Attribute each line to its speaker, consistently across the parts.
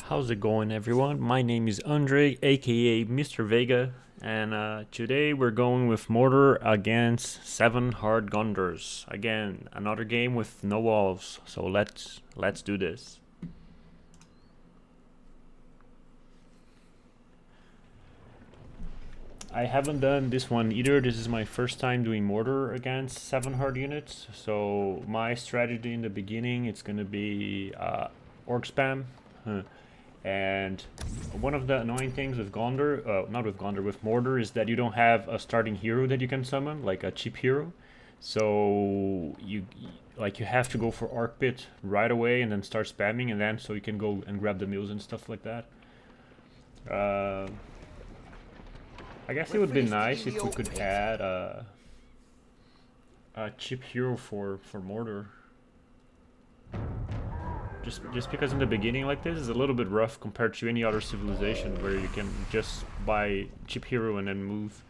Speaker 1: How's it going, everyone? My name is Andre, aka Mr. Vega, and today we're going with Mordor against 7 Hard Gondors. Again, another game with no walls, so let's do this. I haven't done this one either. This is my first time doing Mordor against 7 hard units, so my strategy in the beginning it's gonna be orc spam. And one of the annoying things with Gondor, not with Gondor, with Mordor, is that you don't have a starting hero that you can summon, like a cheap hero. So you have to go for Arc Pit right away and then start spamming, and then so you can go and grab the mills and stuff like that. I guess it would be nice if we could add a cheap hero for Mordor. Just because in the beginning like this is a little bit rough compared to any other civilization where you can just buy cheap hero and then move.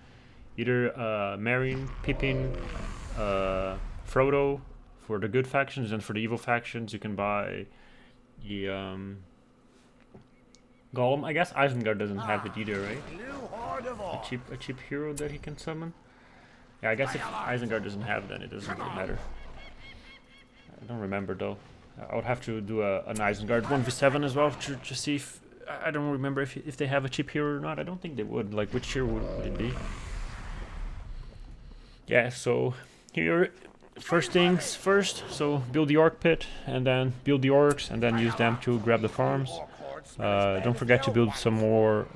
Speaker 1: Either Meryn, Pippin, Frodo for the good factions, and for the evil factions you can buy the Gollum. I guess Isengard doesn't have it either, right? A cheap hero that he can summon. Yeah, I guess if Isengard doesn't have it, then it doesn't really matter. I don't remember though. I would have to do an Isengard 1v7 as well to see if... I don't remember if they have a cheap hero or not. I don't think they would. Like, which hero would it be? Yeah, so here, first things first. So build the Orc Pit, and then build the Orcs, and then use them to grab the farms. Don't forget to build some more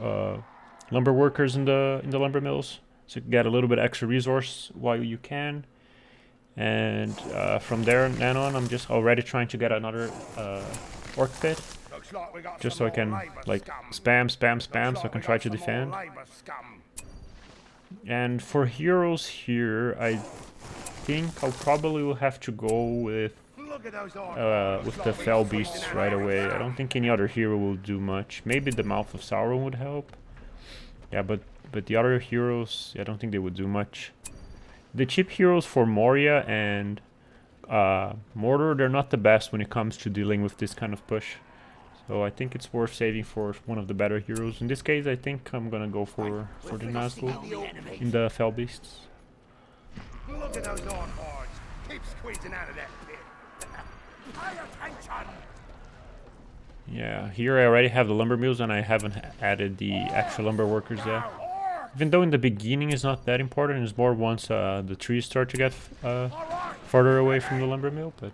Speaker 1: lumber workers in the lumber mills, so you can get a little bit extra resource while you can. And from there then on, I'm just already trying to get another orc pit, just so I can like spam, so I can try to defend. And for heroes here, I think I'll probably will have to go with the fell beasts right away. I don't think any other hero will do much. Maybe the Mouth of Sauron would help. Yeah, but the other heroes, I don't think they would do much. The cheap heroes for Moria and Mordor, they're not the best when it comes to dealing with this kind of push. So I think it's worth saving for one of the better heroes. In this case, I think I'm gonna go for the Nazgul in the Fell Beasts.
Speaker 2: Look at those hordes. Keep squeezing out of that pit. Pay attention.
Speaker 1: Yeah, here I already have the lumber mills and I haven't added the actual lumber workers yet. Even though in the beginning it's not that important, it's more once the trees start to get further away from the lumber mill, but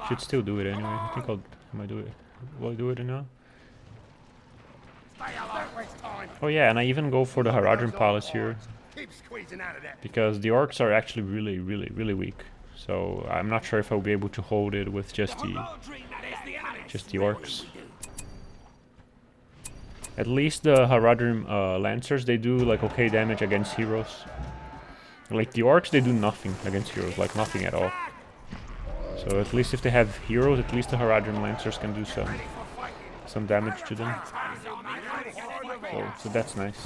Speaker 1: should still do it anyway. I think will I do it now? Oh yeah, and I even go for the Haradrim Palace here, because the orcs are actually really weak. So I'm not sure if I'll be able to hold it with just the orcs. At least the Haradrim Lancers, they do like okay damage against heroes. Like the orcs, they do nothing against heroes, like nothing at all. So at least if they have heroes, at least the Haradrim Lancers can do some damage to them. So that's nice.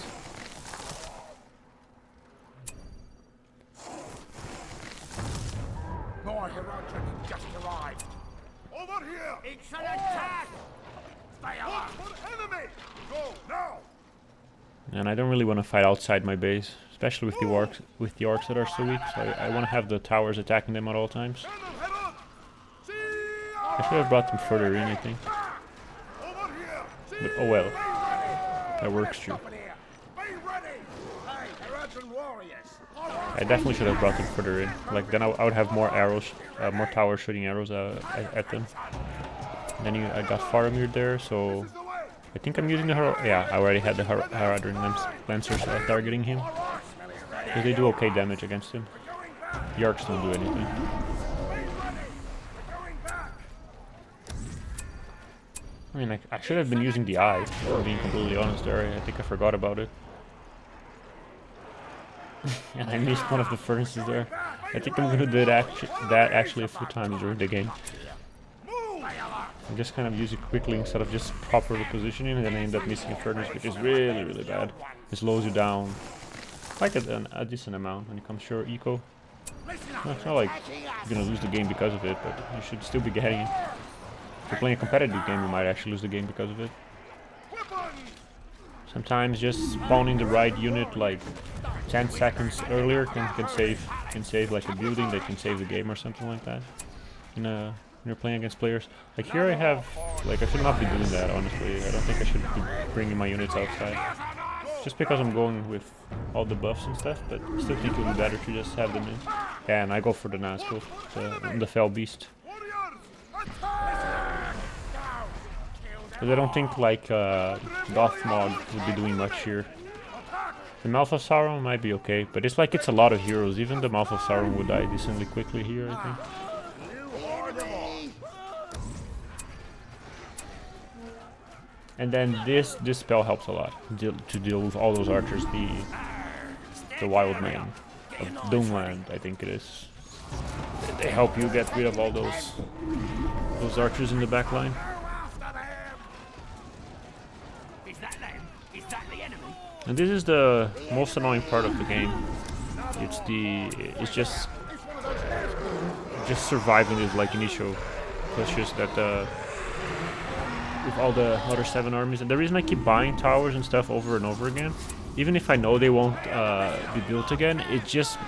Speaker 2: More Haradrim just arrived. Over here! It's an attack! Stay alive! Enemy! Go now!
Speaker 1: And I don't really want to fight outside my base, especially with the orcs that are so weak. So I want to have the towers attacking them at all times. I should have brought them further in, I think. But oh well, that works too. I definitely should have brought them further in. Like then I would have more arrows, more towers shooting arrows at them. And then I got Faramir there, so I think I'm using the yeah, I already had the Haradrim Lancers targeting him, because they do okay damage against him. The Orcs don't do anything. I mean, I should have been using the Eye, if I'm being completely honest there. I think I forgot about it. And I missed one of the furnaces there. I think I'm gonna do that actually a few times during the game. I just kind of use it quickly instead of just properly positioning, and then I end up missing a furnace, which is really bad. It slows you down like a decent amount when it comes to your eco. No, it's not like you're gonna lose the game because of it, but you should still be getting it. If you're playing a competitive game, you might actually lose the game because of it. Sometimes just spawning the right unit like 10 seconds earlier can save like a building that can save the game or something like that. When you're playing against players like here, I have like I should not be doing that honestly. I don't think I should be bringing my units outside. Just because I'm going with all the buffs and stuff, but I still think it would be better to just have them in. Yeah, and I go for the Nazgul, the Fell Beast. But I don't think like Gothmog would be doing much here. The Mouth of Sauron might be okay, but it's like it's a lot of heroes. Even the Mouth of Sauron would die decently quickly here, I think. And then this spell helps a lot to deal with all those archers. The Wild Man of Doomland, I think it is. They help you get rid of all those archers in the back line. And this is the most annoying part of the game. It's just surviving these like initial pushes that with all the other 7 armies. And the reason I keep buying towers and stuff over and over again, even if I know they won't be built again, it just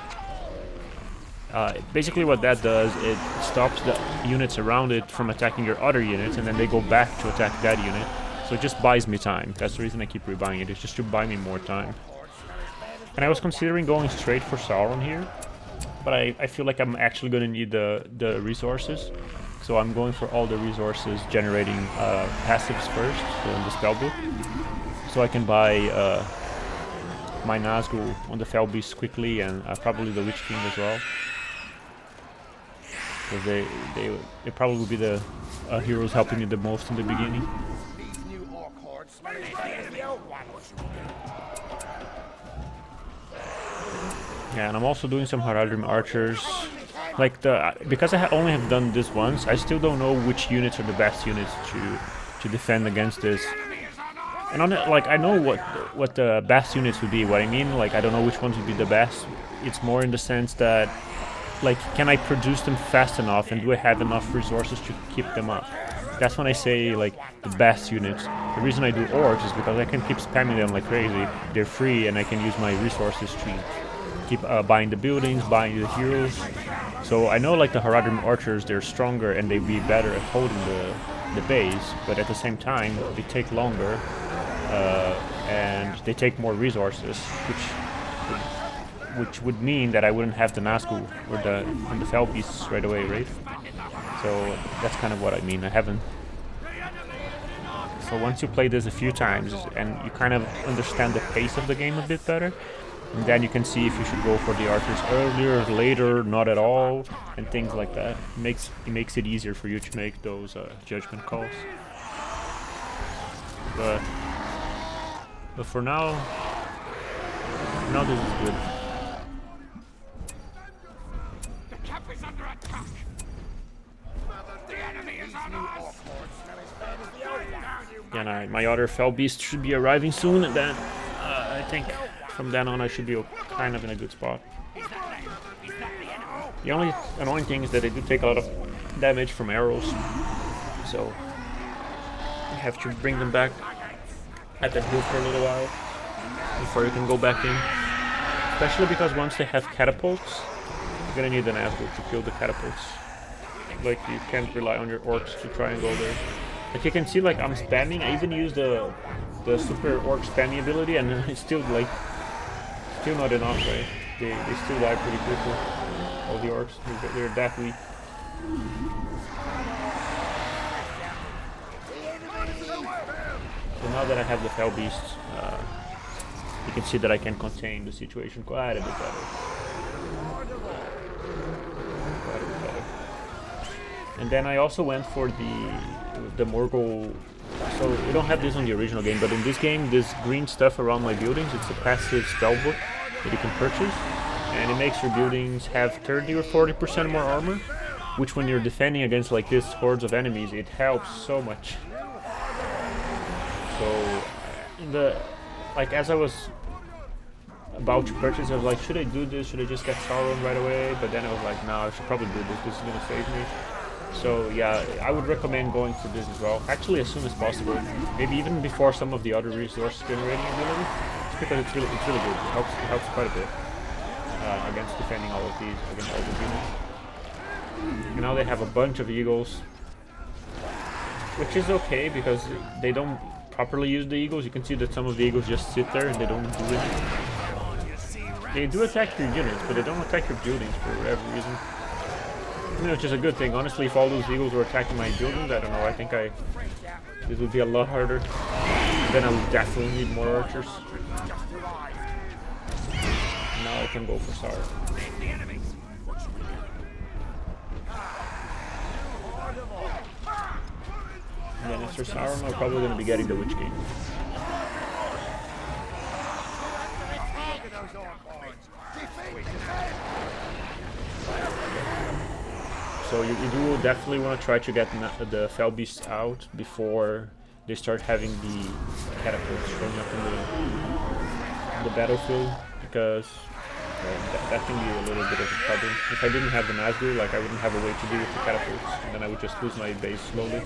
Speaker 1: basically what that does, it stops the units around it from attacking your other units, and then they go back to attack that unit. So it just buys me time. That's the reason I keep rebuying it. It's just to buy me more time. And I was considering going straight for Sauron here, but I feel like I'm actually going to need the resources. So I'm going for all the resources generating passives first in the spellbook, so I can buy my Nazgul on the Fell Beast quickly, and probably the Witch King as well. Because they probably will be the heroes helping me the most in the beginning. Yeah, and I'm also doing some Haradrim archers. Like because I only have done this once, I still don't know which units are the best units to defend against this. And on it, like I know what the best units would be. What I mean, like I don't know which ones would be the best. It's more in the sense that, like, can I produce them fast enough, and do I have enough resources to keep them up? That's when I say like the best units. The reason I do orcs is because I can keep spamming them like crazy. They're free, and I can use my resources to keep buying the buildings, buying the heroes. So I know like the Haradrim archers, they're stronger and they'd be better at holding the base, but at the same time they take longer and they take more resources, which would mean that I wouldn't have the Nazgul or the Fell Beasts right away, right? So that's kind of what I mean. I haven't. So once you play this a few times and you kind of understand the pace of the game a bit better, and then you can see if you should go for the archers earlier, later, not at all, and things like that. It makes it easier for you to make those judgment calls. But for now this is good.
Speaker 2: The camp is under attack. The enemy is on us.
Speaker 1: Yeah, and my other Fell Beast should be arriving soon, and then I think from then on I should be kind of in a good spot. The only annoying thing is that they do take a lot of damage from arrows, so you have to bring them back at the hill for a little while before you can go back in. Especially because once they have catapults, you're gonna need an Nazgul to kill the catapults. Like, you can't rely on your orcs to try and go there. Like, you can see, like, I'm spamming. I even use the super orc spamming ability, and it's still like still not enough, right? They still die pretty quickly. All the orcs, they're that weak. So now that I have the Fell Beasts, you can see that I can contain the situation quite a bit better. And then I also went for the Morgul. So we don't have this on the original game, but in this game, this green stuff around my buildings, it's a passive spellbook that you can purchase, and it makes your buildings have 30 or 40% more armor, which when you're defending against like this hordes of enemies, it helps so much. So as I was about to purchase, I was like, should I do this? Should I just get Sauron right away? But then I was like, no, I should probably do this. This is gonna save me. So yeah, I would recommend going for this as well. Actually, as soon as possible. Maybe even before some of the other resource generating abilities. Just because it's really good. It helps quite a bit against defending all of these, against all these units. And now they have a bunch of eagles, which is okay because they don't properly use the eagles. You can see that some of the eagles just sit there and they don't do anything. They do attack your units, but they don't attack your buildings for whatever reason. Which is a good thing. Honestly, if all those eagles were attacking my buildings, I don't know, I think this would be a lot harder. Then I would definitely need more archers. Now I can go for Sauron. And then after Sauron, we're probably going to be getting the Witch King. So you do definitely want to try to get the Fell Beasts out before they start having the catapults showing up in the battlefield, because that can be a little bit of a problem. If I didn't have the Nazgûl, like, I wouldn't have a way to deal with the catapults, and then I would just lose my base slowly.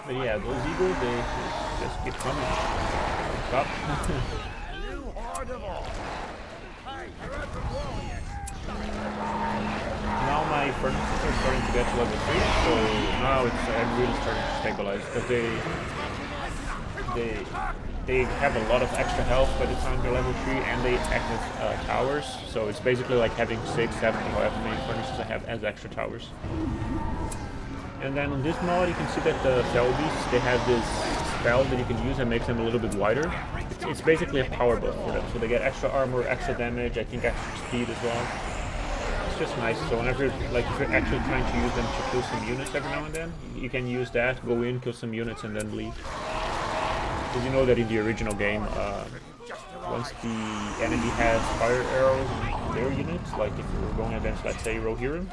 Speaker 1: But yeah, those eagles, they just keep coming. Stop. Now my furnaces are starting to get to level 3, so now I'm really starting to stabilize, because they have a lot of extra health by the time they're level 3, and they act as towers, so it's basically like having 6, 7, however many furnaces I have as extra towers. And then on this mod you can see that the Fell Beasts, they have this spell that you can use that makes them a little bit wider. It's basically a power buff for them, so they get extra armor, extra damage, I think extra speed as well. It's just nice, so whenever, like, if you're actually trying to use them to kill some units every now and then, you can use that, go in, kill some units, and then leave. Because you know that in the original game, once the enemy has fire arrows in their units, like if you're going against, let's say, Rohirrim,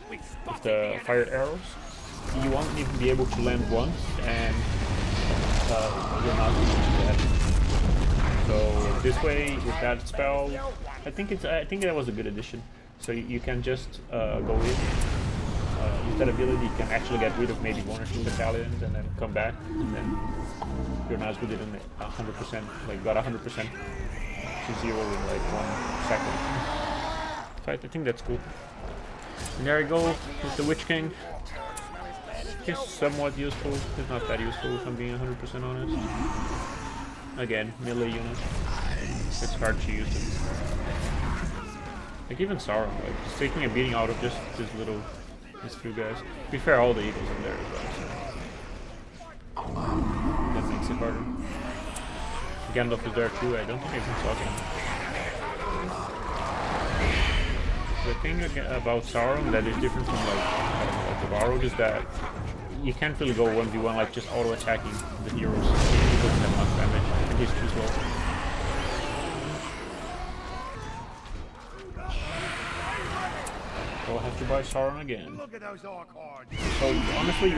Speaker 1: with the fire arrows, you won't even be able to land once, and you're not going to do that. So this way, with that spell, I think that was a good addition. So you can just go in, use that ability. You can actually get rid of maybe 1 or 2 battalions, and then come back, and then your Nazgûl didn't 100%, like got 100% to 0 in like 1 second. So I think that's cool. And there I go with the Witch King. It's somewhat useful. It's not that useful if I'm being 100% honest. Again, melee unit. It's hard to use it. Like even Sauron, like just taking a beating out of just these few guys. To be fair, all the eagles in there as well. So that makes it harder. Gandalf is there too. I don't think I can saw him. The thing about Sauron that is different from like the Balrog is that you can't really go 1v1 like just auto attacking the heroes. He doesn't have enough damage and he's too slow. So I'll have to buy Sauron again. So honestly,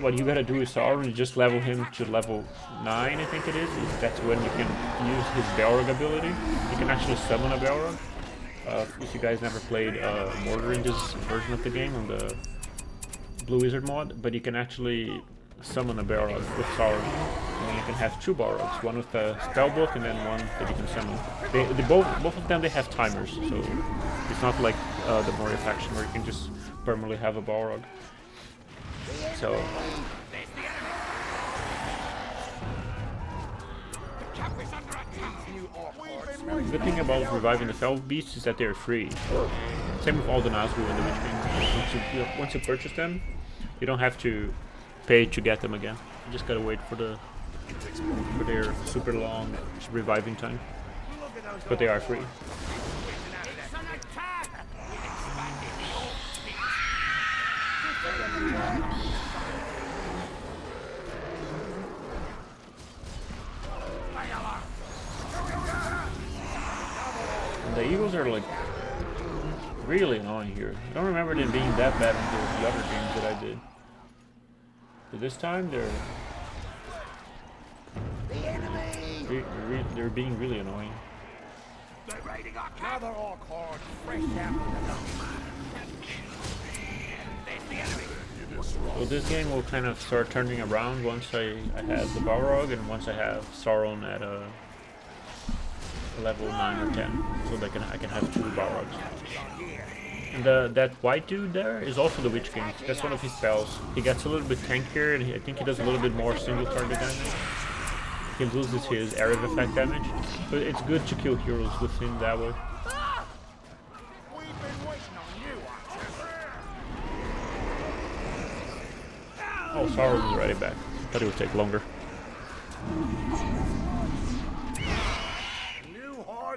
Speaker 1: what you gotta do with Sauron is just level him to level 9, I think it is. That's when you can use his Balrog ability. You can actually summon a Balrog. If you guys never played Mordor in this version of the game on the Blue Wizard mod, but you can actually summon a Balrog with Sauron, and then you can have 2 Balrogs, one with a spell book and then one that you can summon. Both of them, they have timers, so it's not like the Moria faction where you can just permanently have a Balrog. So the good thing about reviving the Fell Beasts is that they're free. Same with all the Nazgûl and the Witch King. Once you purchase them, you don't have to pay to get them again. You just gotta wait for their super long reviving time. But they are free. The eagles are like really annoying here. I don't remember them being that bad in the other games that I did. But this time they're They're being really annoying.
Speaker 2: Another orc horde fresh out of the dump.
Speaker 1: So this game will kind of start turning around once I have the Balrog and once I have Sauron at a level 9 or 10, so that I can have 2 Balrogs. And that white dude there is also the Witch King. That's one of his spells. He gets a little bit tankier, and I think he does a little bit more single target damage. He loses his area of effect damage, but it's good to kill heroes with him that way. Oh, Sauron is already back. Thought it would take longer.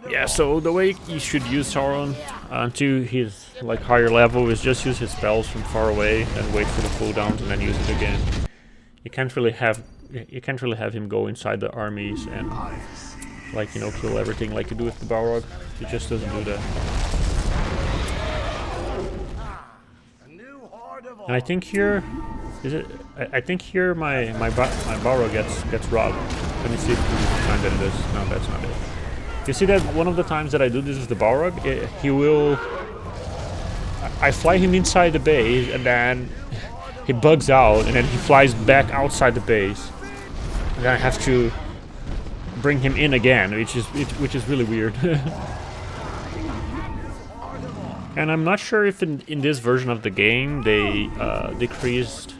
Speaker 1: Yeah, so the way you should use Sauron until he's like higher level is just use his spells from far away and wait for the cooldowns and then use it again. You can't really have him go inside the armies and like, you know, kill everything like you do with the Balrog. He just doesn't do that. And I think here I think here my Balrog gets robbed. Let me see if we can find that it is. No, that's not it. You see that one of the times that I do this with the Balrog, he will... I fly him inside the base, and then he bugs out, and then he flies back outside the base. And then I have to bring him in again, which is really weird. And I'm not sure if in this version of the game they decreased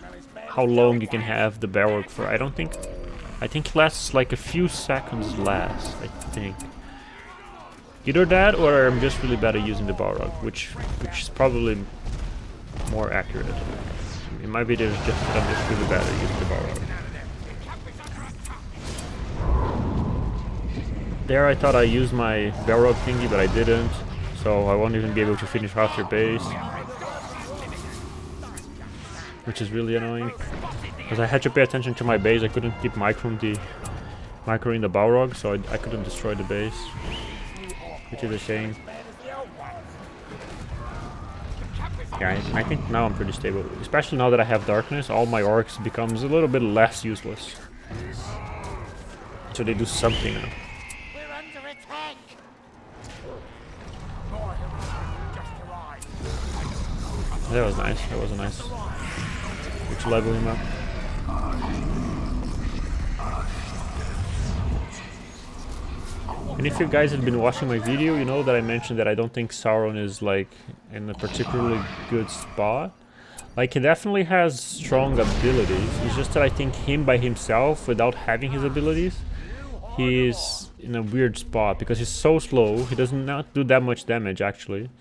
Speaker 1: how long you can have the Balrog for. I think it lasts like a few seconds less, I think. Either that, or I'm just really bad at using the Balrog, which is probably more accurate. It might be just that I'm just really bad at using the Balrog. There I thought I used my Balrog thingy, but I didn't, so I won't even be able to finish off your base. Which is really annoying. Because I had to pay attention to my base, I couldn't keep microing the Balrog, so I couldn't destroy the base. Which is a shame. Yeah, I think now I'm pretty stable. Especially now that I have darkness, all my orcs becomes a little bit less useless. So they do something now.
Speaker 2: We're under attack.
Speaker 1: That was nice. That was a nice. Which level him up. And if you guys have been watching my video, you know that I mentioned that I don't think Sauron is like in a particularly good spot. Like, he definitely has strong abilities. It's just that I think him by himself, without having his abilities, he is in a weird spot because he's so slow. He does not do that much damage actually.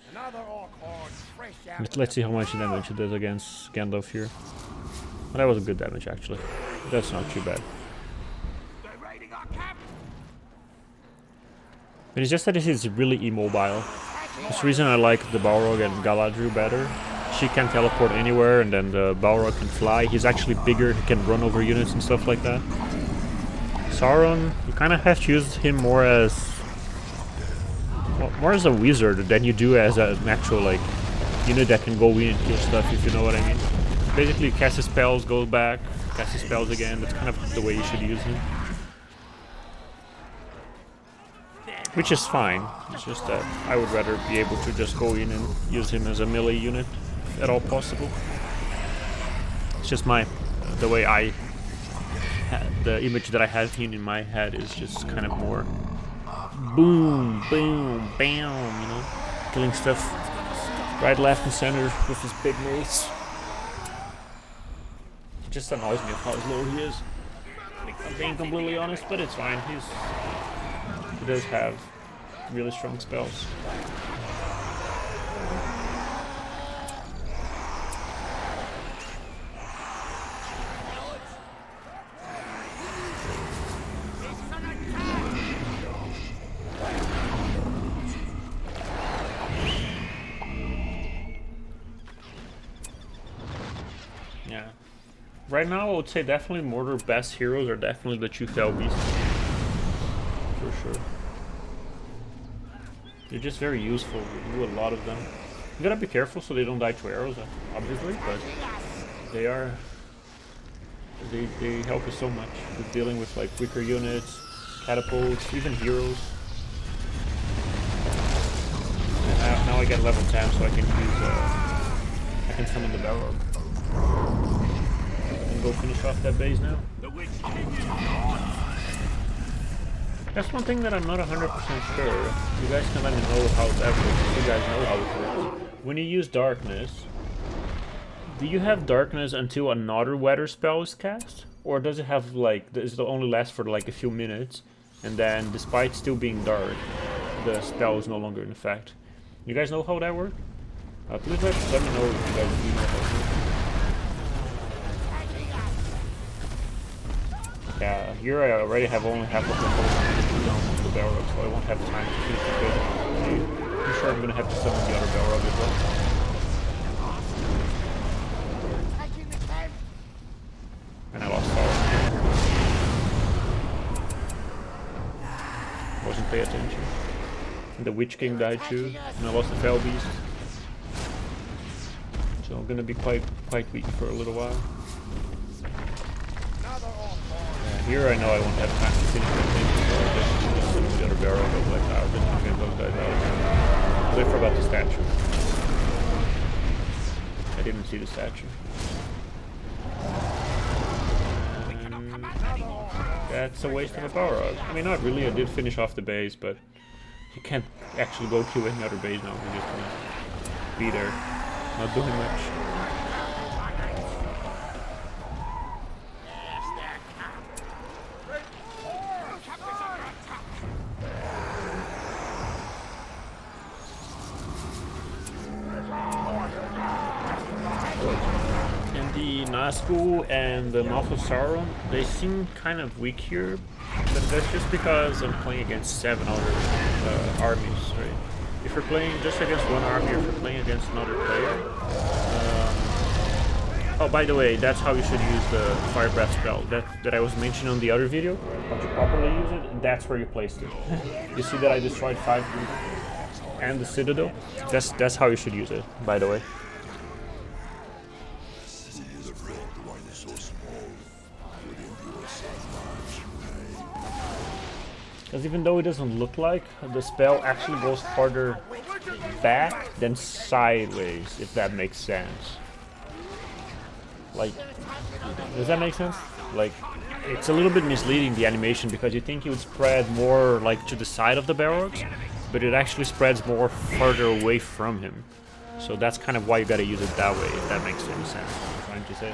Speaker 1: Let's see how much damage he does against Gandalf here. Well, that was a good damage actually. That's not too bad. But it's just that he's really immobile. That's the reason I like the Balrog and Galadriel better. She can teleport anywhere, and then the Balrog can fly. He's actually bigger, he can run over units and stuff like that. Sauron, you kind of have to use him more as... well, more as a wizard than you do as an actual, like, unit that can go in and kill stuff, if you know what I mean. Basically, cast his spells, go back, cast his spells again. That's kind of the way you should use him. Which is fine, it's just that I would rather be able to just go in and use him as a melee unit, if at all possible. It's just the way the image that I have here in my head is just kind of more boom, boom, bam, you know, killing stuff right, left, and center with his big mace. It just annoys me how slow he is. I'm being completely honest, but it's fine. He does have really strong spells. Yeah. Right now, I would say definitely Mordor best heroes are definitely the two fell beasts. For sure. They're just very useful. You do a lot of them. You gotta be careful so they don't die to arrows, obviously, but they are... They help you so much with dealing with like weaker units, catapults, even heroes. And now I get level 10, so I can use I can summon the Balrog. And go finish off that base now. That's one thing that I'm not 100% sure. You guys can let me know how that works. If you guys know how it works. When you use darkness, do you have darkness until another weather spell is cast? Or does it have like, does it only last for like a few minutes, and then despite still being dark, the spell is no longer in effect? You guys know how that works? Please let me know if you guys do know how it works. Yeah, here I already have only half of the whole the Balrog, so I won't have time to finish the build. I'm sure I'm gonna have to summon the other Balrog as well. And I lost Sauron. Wasn't paying attention. And the Witch King died too, and I lost the Fell Beast. So I'm gonna be quite weak for a little while. Here I know I won't have time to finish the thing, so I'll just summon the other Balrog. I was like, oh, just to get those guys out. But I forgot the statue. I didn't see the statue. That's a waste of a Balrog. I mean, not really. I did finish off the base, but you can't actually go kill any other base now. You're just gonna be there, not doing much. Nazgûl and the mouth of Sauron, they seem kind of weak here, but that's just because I'm playing against 7 other armies, right? If you're playing just against one army, or if you're playing against another player... oh, by the way, that's how you should use the Fire Breath spell that I was mentioning on the other video. How to properly use it, that's where you placed it. You see that I destroyed 5 and the Citadel? That's how you should use it, by the way. Because even though it doesn't look like, the spell actually goes farther back than sideways, if that makes sense. Like, does that make sense? Like, it's a little bit misleading, the animation, because you think it would spread more like to the side of the Balrogs, but it actually spreads more further away from him. So that's kind of why you gotta use it that way, if that makes any sense, I'm trying to say.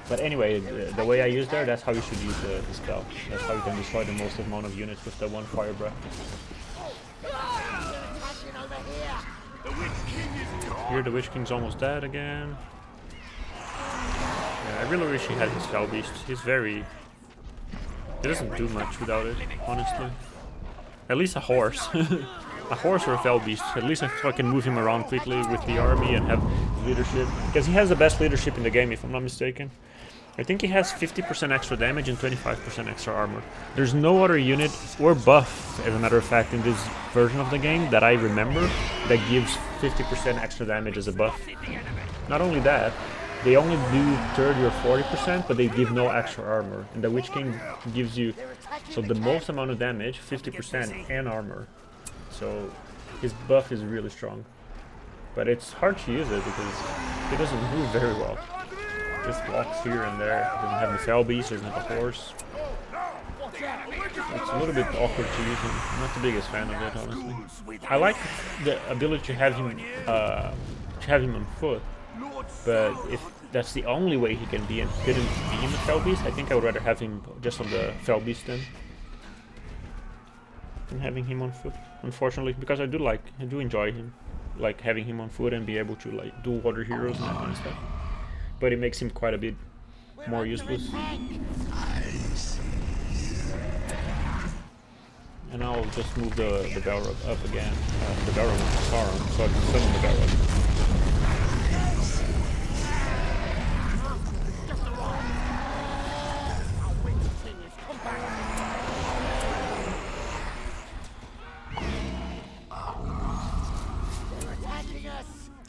Speaker 1: But anyway, the way I use there, that's how you should use the spell. That's how you can destroy the most amount of units with the one Fire Breath. Here the Witch King's almost dead again. Yeah, I really wish he had his Fell Beast. He's very... he doesn't do much without it, honestly. At least a horse. A horse or a Fell Beast. At least I can move him around quickly with the army and have leadership. Because he has the best leadership in the game, if I'm not mistaken. I think he has 50% extra damage and 25% extra armor. There's no other unit or buff, as a matter of fact, in this version of the game that I remember that gives 50% extra damage as a buff. Not only that, they only do 30 or 40%, but they give no extra armor. And the Witch King gives you, so the most amount of damage, 50% and armor. So his buff is really strong. But it's hard to use it because he doesn't move very well. Just walks here and there. Doesn't have the Fell Beast, doesn't have a horse. It's a little bit awkward to use him. I'm not the biggest fan of it, honestly. I like the ability to have him on foot, but if that's the only way he can be and couldn't be in the Fell Beast, I think I would rather have him just on the Fell Beast then than having him on foot. Unfortunately, because I do enjoy him, like having him on foot and be able to like do other heroes and that kind of stuff. But it makes him quite a bit more useless. And I'll just move the Balrog up again, the Balrog with Sauron, so I can summon the Balrog.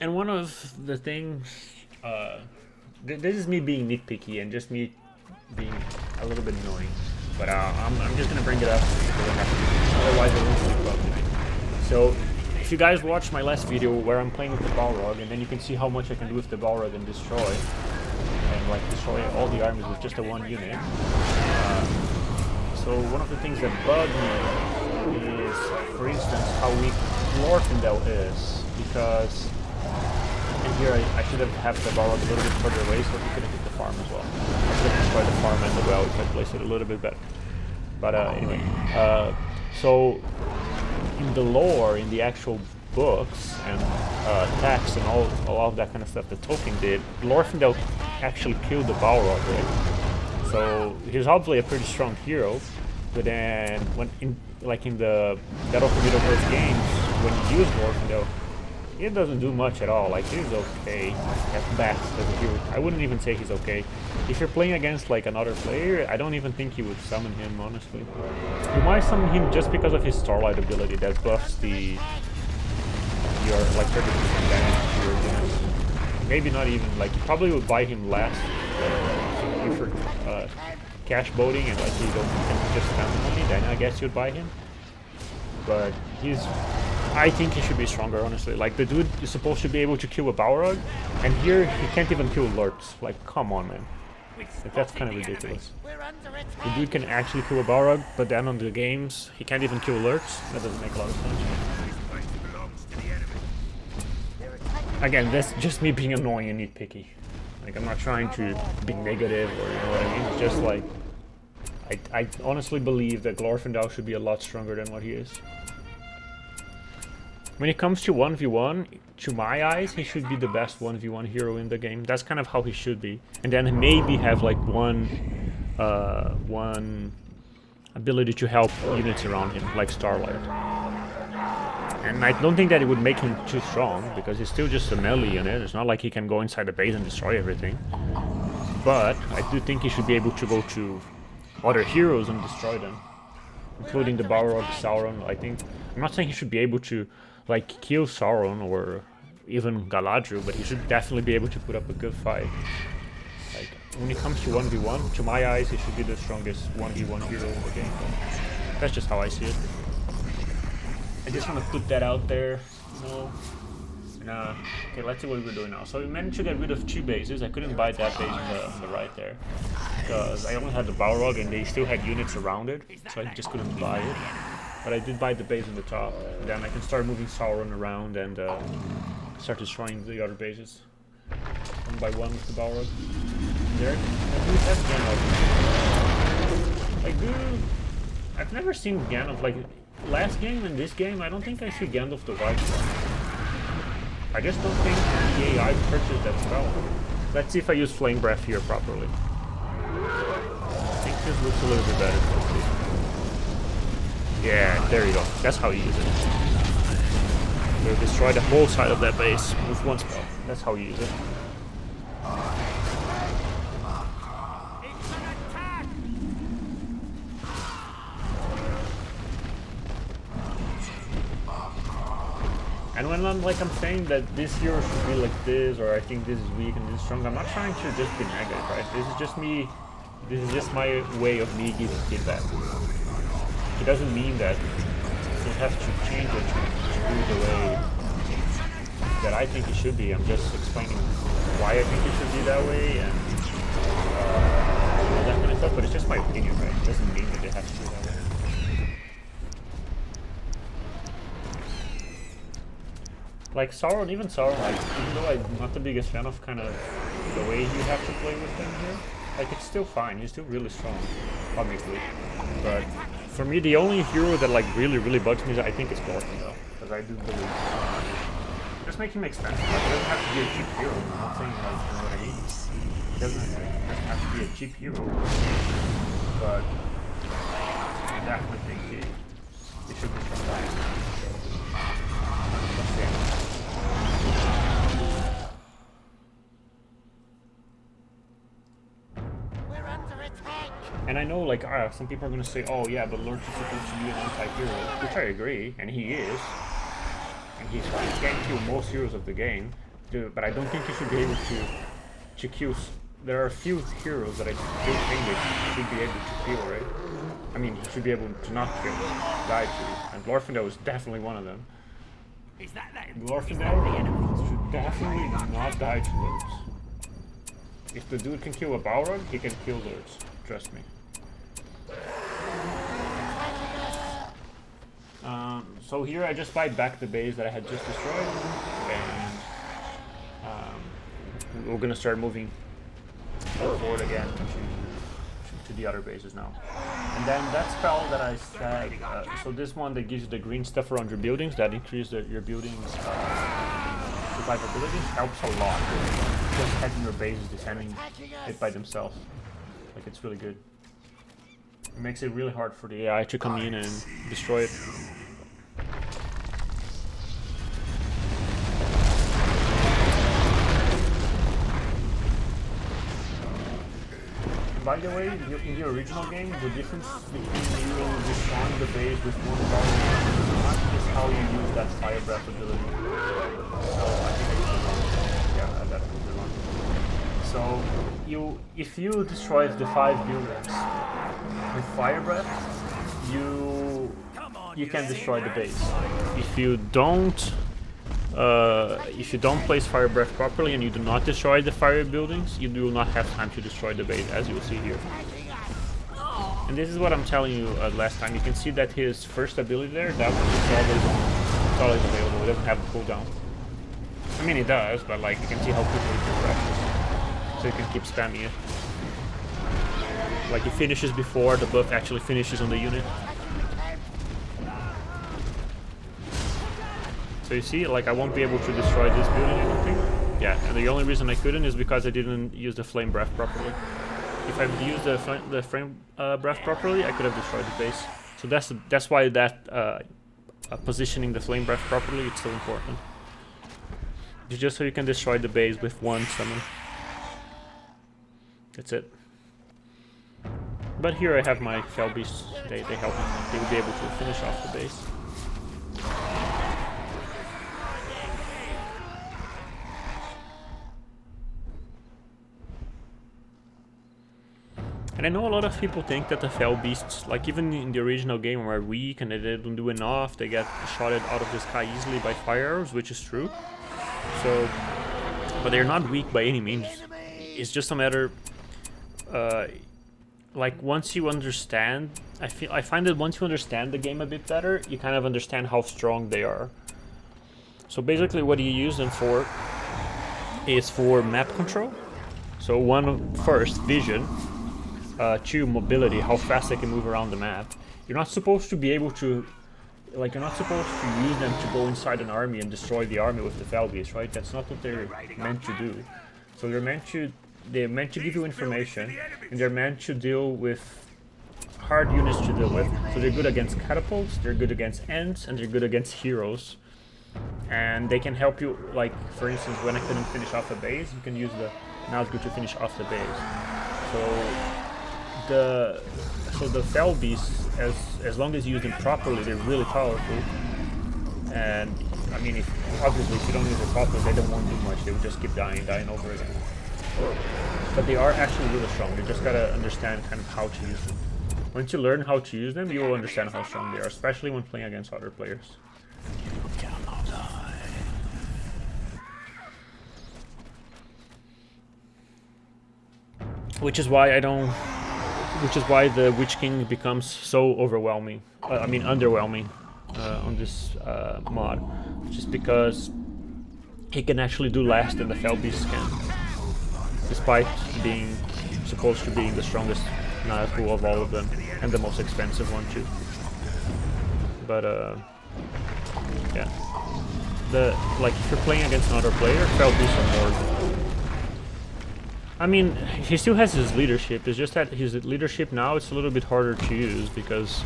Speaker 1: And one of the things, this is me being nitpicky and just me being a little bit annoying. But I'm just gonna bring it up because I have to, otherwise I won't speak about tonight. So, if you guys watched my last video where I'm playing with the Balrog, and then you can see how much I can do with the Balrog and destroy, and like destroy all the armies with just a one unit. So one of the things that bug me is, for instance, how weak Glorfindel is, because, and here I should have the Balrog a little bit further away so he could hit the farm as well. I should have destroyed the farm and the well if I placed it a little bit better. But anyway, so in the lore, in the actual books and texts and all of that kind of stuff that Tolkien did, Glorfindel actually killed the Balrog, right? So he's obviously a pretty strong hero, but then when in the Battle for Middle-earth games, when you use Glorfindel, it doesn't do much at all. Like, he's okay at best as a hero. I wouldn't even say he's okay. If you're playing against like another player, I don't even think you would summon him, honestly. You might summon him just because of his Starlight ability that buffs your like 30% damage to your units. Maybe not even, like, you probably would buy him last if you're cash boating and like you don't just spend the money, then I guess you'd buy him. But I think he should be stronger, honestly. Like, the dude is supposed to be able to kill a Balrog, and here he can't even kill Lurtz. Like, come on, man. Like, that's kind of ridiculous. The dude can actually kill a Balrog, but then on the games he can't even kill Lurtz. That doesn't make a lot of sense. Again, that's just me being annoying and nitpicky. Like, I'm not trying to be negative or, you know what I mean? It's just like, I honestly believe that Glorfindel should be a lot stronger than what he is. When it comes to 1v1, to my eyes, he should be the best 1v1 hero in the game. That's kind of how he should be. And then maybe have like one ability to help units around him, like Starlight. And I don't think that it would make him too strong, because he's still just a melee unit. It's not like he can go inside the base and destroy everything. But I do think he should be able to go to other heroes and destroy them, including the Balrog, Sauron. I'm not saying he should be able to like kill Sauron or even Galadriel, but he should definitely be able to put up a good fight. Like, when it comes to 1v1, to my eyes, he should be the strongest 1v1 hero in the game. That's just how I see it. I just want to put that out there, you know. And, okay, let's see what we're doing now. So we managed to get rid of 2 bases. I couldn't buy that base on the right there, because I only had the Balrog and they still had units around it, so I just couldn't buy it. But I did buy the base on the top, and then I can start moving Sauron around and start destroying the other bases. One by one with the Balrog. There. I do have Gandalf. Like, dude, I've never seen Gandalf, like, last game and this game, I don't think I see Gandalf the White one. I just don't think the AI purchased that spell. Let's see if I use Flame Breath here properly. I think this looks a little bit better. Let's see. Yeah, there you go. That's how you use it. You'll destroy the whole side of that base with one spell. That's how you use it. And when I'm saying that this hero should be like this, or I think this is weak and this is strong, I'm not trying to just be negative, right? This is just me. This is just my way of me giving feedback. It doesn't mean that you have to change it to be the way that I think it should be. I'm just explaining why I think it should be that way and all that kind of stuff. But it's just my opinion, right? It doesn't mean that it has to be that way. Like Sauron, even Sauron, like, even though I'm not the biggest fan of kind of the way you have to play with him here, like, it's still fine. He's still really strong, obviously. But for me, the only hero that like really bugs me is I think it's Glorfindel, because I do believe just make him expensive. Like, it doesn't have to be a cheap hero. I'm not saying, like, you know what I mean. It doesn't have to be a cheap hero, but I definitely think it should be strong. Let's see. And I know, like, some people are gonna say, oh yeah, but Lurtz is supposed to be an anti-hero, which I agree, and he is. And he can kill most heroes of the game, but I don't think he should be able to kill there are a few heroes that I still think they should be able to kill, right? I mean, he should be able to not kill, die to. And Glorfindel is definitely one of them. Glorfindel should definitely not die to lords. If the dude can kill a Balrog, he can kill lords. Trust me. So here I just buy back the base that I had just destroyed, and we're gonna start moving forward again to the other bases now. And then that spell that I said, so this one that gives you the green stuff around your buildings, that increases your buildings' survivability, helps a lot. Just having your bases defending it by themselves. Like, it's really good. It makes it really hard for the AI to come in and destroy it. By the way, in the original game, the difference between you destroying the base with one bar and not is how you use that fire breath ability. So I think I used it wrong. Yeah, I definitely wrong. So if you destroy the 5 buildings with fire breath, you can destroy the base. If you don't place fire breath properly and you do not destroy the fire buildings, you will not have time to destroy the base, as you will see here. And this is what I'm telling you last time. You can see that his first ability there, that one is always available. It doesn't have a cooldown. I mean, it does, but like you can see how quickly it refreshes. So you can keep spamming it. Like it finishes before the buff actually finishes on the unit. So you see, like I won't be able to destroy this building, I don't think. Yeah, and the only reason I couldn't is because I didn't use the flame breath properly. If I used the flame breath properly, I could have destroyed the base. So that's why that positioning the flame breath properly is so important. It's just so you can destroy the base with one summon. That's it. But here I have my Fell Beasts. They help me. They will be able to finish off the base. And I know a lot of people think that the Fell Beasts, like even in the original game, are weak and they don't do enough. They get shotted out of the sky easily by fire arrows, which is true. So, but they're not weak by any means. It's just a matter, like once you understand, I find that once you understand the game a bit better, you kind of understand how strong they are. So basically, what you use them for is for map control. So one, first, vision. 2, mobility, how fast they can move around the map. You're not supposed to be able to, like, you're not supposed to use them to go inside an army and destroy the army with the Fell Beasts, right? That's not what they're meant to do. So they're meant to give you information, and they're meant to deal with hard units to deal with. So they're good against catapults, they're good against ents, and they're good against heroes. And they can help you, like, for instance, when I couldn't finish off a base, you can use the Nazgûl to finish off the base. So the Fell Beasts, as long as you use them properly, they're really powerful. And I mean, obviously, if you don't use them properly, they won't do much. They will just keep dying over again. But they are actually really strong. You just gotta understand kind of how to use them. Once you learn how to use them, you will understand how strong they are, especially when playing against other players. Which is why the Witch King becomes so overwhelming. I mean, underwhelming on this mod, just because he can actually do less than the Fell Beast can, despite being supposed to be the strongest Nazgûl of all of them and the most expensive one too. But yeah, like if you're playing against another player, Fell Beasts are more. I mean, he still has his leadership, it's just that his leadership now is a little bit harder to use because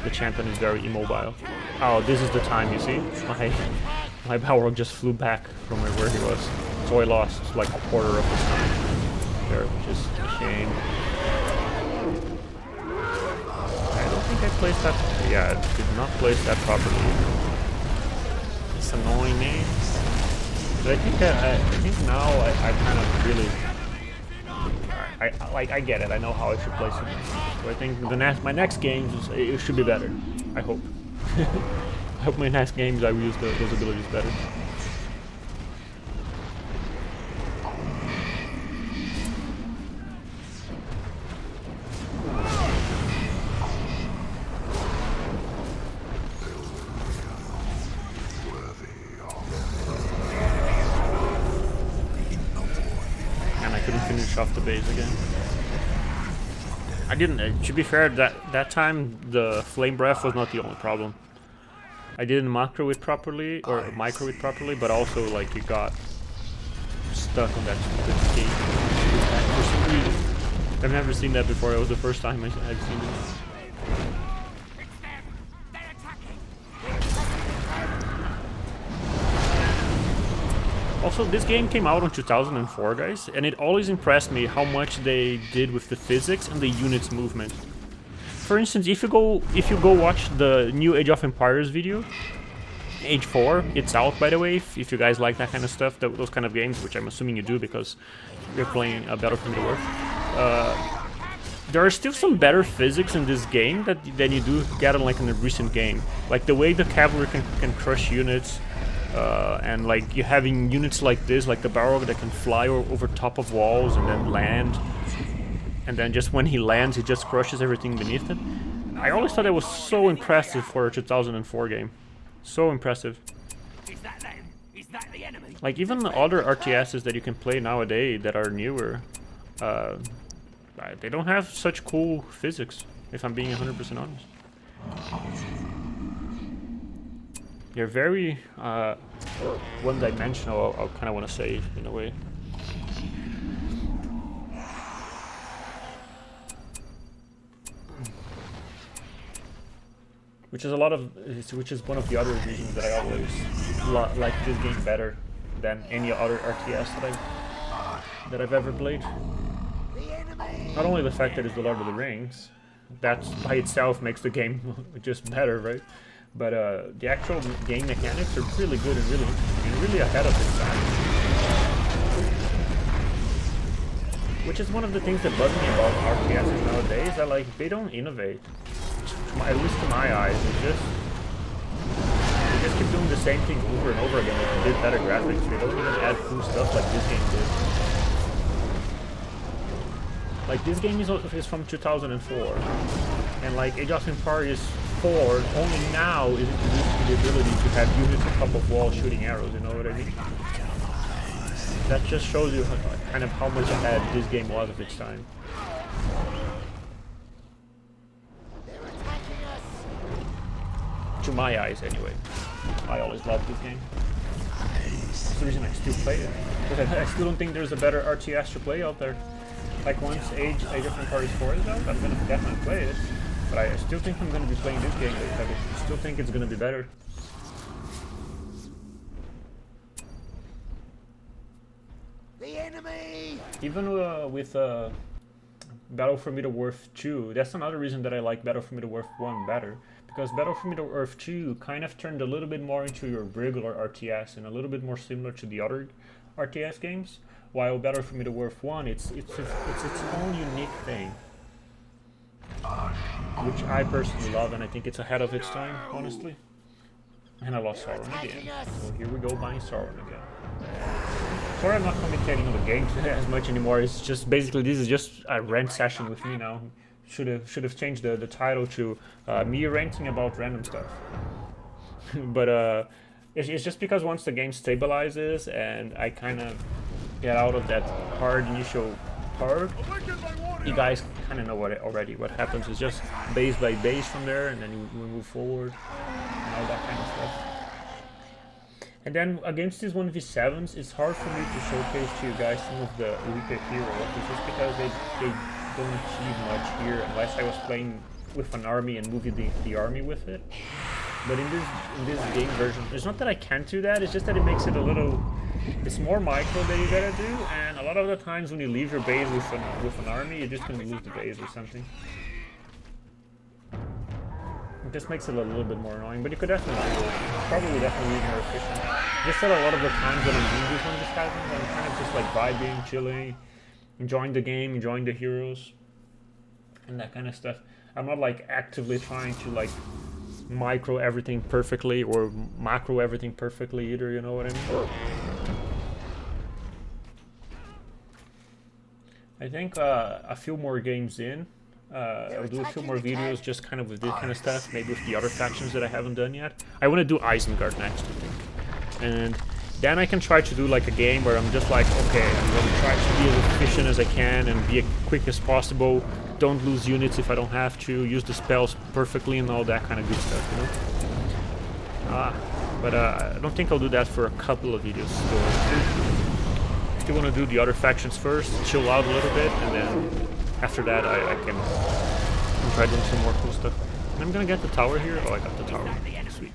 Speaker 1: the champion is very immobile. Oh, this is the time, you see? My Balrog just flew back from where he was. So I lost like a quarter of his time there, which is a shame. I don't think I placed that... Yeah, I did not place that properly. It's annoying names. But I think now I kind of really I get it. I know how I should play some. So I think my next games it should be better. I hope. I hope my next games I will use those abilities better. Finish off the base again. I didn't. To be fair, that time the flame breath was not the only problem. I didn't macro it properly or micro it properly, but also like it got stuck on that stupid skate. For some reason, I've never seen that before. It was the first time I've seen it. Also, this game came out in 2004, guys, and it always impressed me how much they did with the physics and the units movement. For instance, if you go watch the new Age of Empires video, Age 4, it's out by the way, if you guys like that kind of stuff, those kind of games, which I'm assuming you do because you're playing a Battle for Middle-earth. There are still some better physics in this game than you do get like in a recent game. Like the way the cavalry can crush units. And like you having units like this, like the Balrog that can fly over top of walls and then land, and then just when he lands, he just crushes everything beneath it. I always thought it was so impressive for a 2004 game, so impressive.
Speaker 2: Is that them? Is that the enemy?
Speaker 1: Like even the other RTSs that you can play nowadays that are newer, they don't have such cool physics. If I'm being 100% honest. They're very one-dimensional, I kind of want to say, in a way. Which is one of the other reasons that I always like this game better than any other RTS that I've ever played. Not only the fact that it's the Lord of the Rings, that by itself makes the game just better, right? But the actual game mechanics are really good and really interesting and really ahead of its time. Which is one of the things that bug me about RTSs nowadays, that like they don't innovate. At least to my eyes, they just keep doing the same thing over and over again with a bit better graphics. They don't even add cool stuff like this game did. Like this game is from 2004, and like Age of Empires 4 only now is introduced the ability to have units on top of walls shooting arrows. You know what I mean? That just shows you kind of how much ahead this game was of its time. To my eyes, anyway. I always loved this game. That's the reason I still play it. Because I still don't think there's a better RTS to play out there. Like once Age of Empires 4 is out, I'm gonna definitely play it. But I still think I'm gonna be playing this game. I still think it's gonna be better.
Speaker 2: The enemy!
Speaker 1: Even with Battle for Middle-earth 2, that's another reason that I like Battle for Middle-earth 1 better. Because Battle for Middle-earth 2 kind of turned a little bit more into your regular RTS and a little bit more similar to the other RTS games. While Battle for Middle-earth 1, it's its own unique thing. Which I personally love, and I think it's ahead of its time, honestly. And I lost Sauron again. So here we go buying Sauron again. Sorry I'm not commentating on the game as much anymore. It's just basically this is just a rant session with me now. Should have changed the title to me ranting about random stuff. But it's just because once the game stabilizes and I kind of get out of that hard initial part, you guys kind of know already. What happens is just base by base from there, and then we move forward and all that kind of stuff. And then against these 1v7s, it's hard for me to showcase to you guys some of the weaker heroes, just because they don't achieve much here unless I was playing with an army and moving the army with it. But in this game version, it's not that I can't do that, it's just that it makes it a little... It's more micro that you gotta do, and a lot of the times when you leave your base with an army, you're just gonna lose the base or something. It just makes it a little bit more annoying, but you could definitely do it. Probably definitely more efficient. Just that a lot of the times when I'm doing this one, I'm kind of just like vibing, chilling, enjoying the game, enjoying the heroes, and that kind of stuff. I'm not like actively trying to like micro everything perfectly or macro everything perfectly either, you know what I mean? I think a few more games in, I'll do a few more videos just kind of with this kind of stuff, maybe with the other factions that I haven't done yet. I want to do Isengard next, I think. And then I can try to do like a game where I'm just like, okay, I'm going to try to be as efficient as I can and be as quick as possible. Don't lose units if I don't have to, use the spells perfectly and all that kind of good stuff, you know? But I don't think I'll do that for a couple of videos. So still want to do the other factions first, chill out a little bit, and then after that I can try doing some more cool stuff. And I'm gonna get the tower here. Oh, I got the tower. Sweet.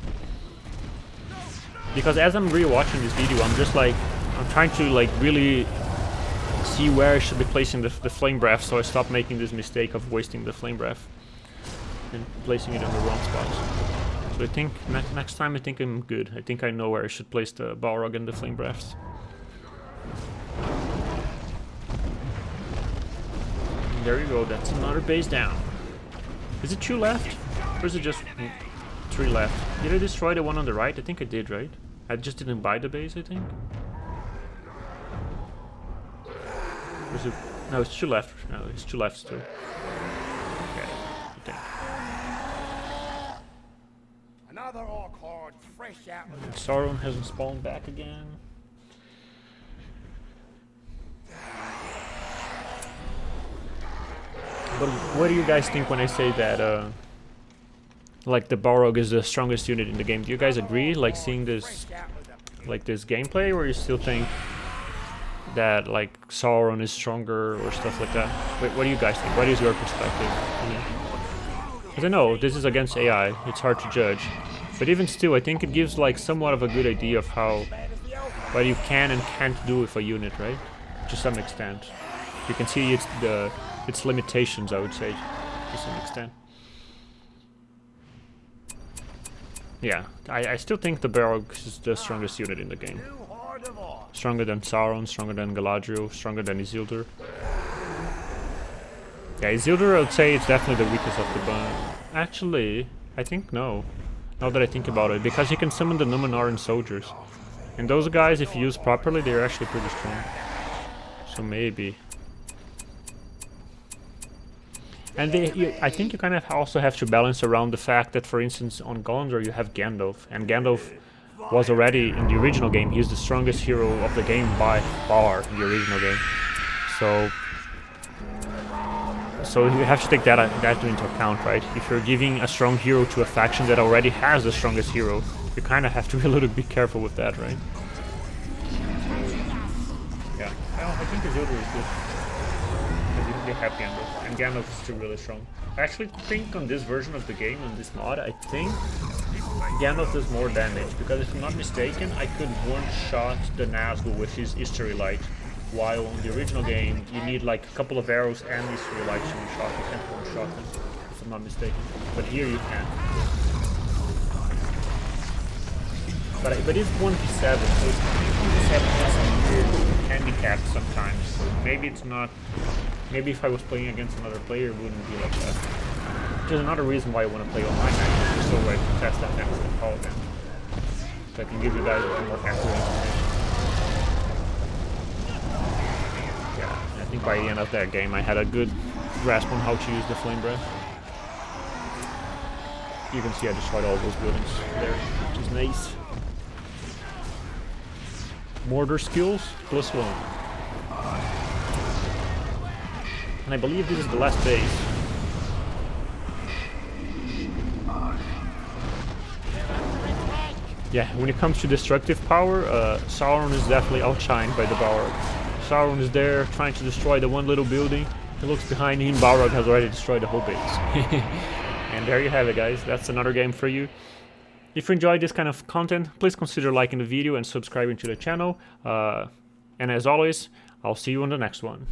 Speaker 1: Because as I'm rewatching this video, I'm just like, I'm trying to like really see where I should be placing the flame breath, so I stop making this mistake of wasting the flame breath and placing it in the wrong spots. So I think next time I think I'm good. I think I know where I should place the Balrog and the flame breaths. And there you go, that's another base down. Is it 2 left? Or is it just 3 left? Did I destroy the one on the right? I think I did, right? I just didn't buy the base, I think. Or is it? No, it's 2 left. No, it's 2 left still. Okay.
Speaker 2: Another orc horde fresh out of
Speaker 1: And Sauron hasn't spawned back again. But what do you guys think when I say that, like the Balrog is the strongest unit in the game? Do you guys agree, like seeing this, like this gameplay, or you still think that like Sauron is stronger or stuff like that? What do you guys think? What is your perspective? Because I know this is against AI, it's hard to judge, but even still, I think it gives like somewhat of a good idea of how, what you can and can't do with a unit, right? To some extent, you can see its limitations, I would say, to some extent. Yeah, I still think the Balrog is the strongest unit in the game. Stronger than Sauron, stronger than Galadriel, stronger than Isildur. Yeah, Isildur, I would say it's definitely the weakest of the bunch. Actually, I think no. Now that I think about it, because you can summon the Numenorean soldiers. And those guys, if used properly, they're actually pretty strong. So maybe. And I think you kind of also have to balance around the fact that, for instance, on Gondor you have Gandalf, and Gandalf was already in the original game. He's the strongest hero of the game by far in the original game. So you have to take that into account, right? If you're giving a strong hero to a faction that already has the strongest hero, you kind of have to be a little bit careful with that, right? Yeah, well, I think Isildur is good. They have Gandalf, and Gandalf is still really strong. I actually think on this version of the game, on this mod, I think Gandalf does more damage, because if I'm not mistaken, I could one-shot the Nazgul with his History Light, while on the original game, you need like a couple of arrows and History Light to one-shot. You can't one-shot them, if I'm not mistaken. But here you can. But it's 1v7, so 1v7 has some weird handicap sometimes, so maybe it's not... Maybe if I was playing against another player, it wouldn't be like that. Which is another reason why I want to play online matches, just so I can test that next and call them. So I can give you guys a more accurate information. Yeah, I think by the end of that game I had a good grasp on how to use the Flame Breath. You can see I destroyed all those buildings there, which is nice. Mordor skills, +1. And I believe this is the last base. Yeah, when it comes to destructive power, Sauron is definitely outshined by the Balrog. Sauron is there trying to destroy the one little building. He looks behind him, Balrog has already destroyed the whole base. And there you have it, guys. That's another game for you. If you enjoyed this kind of content, please consider liking the video and subscribing to the channel. And as always, I'll see you on the next one.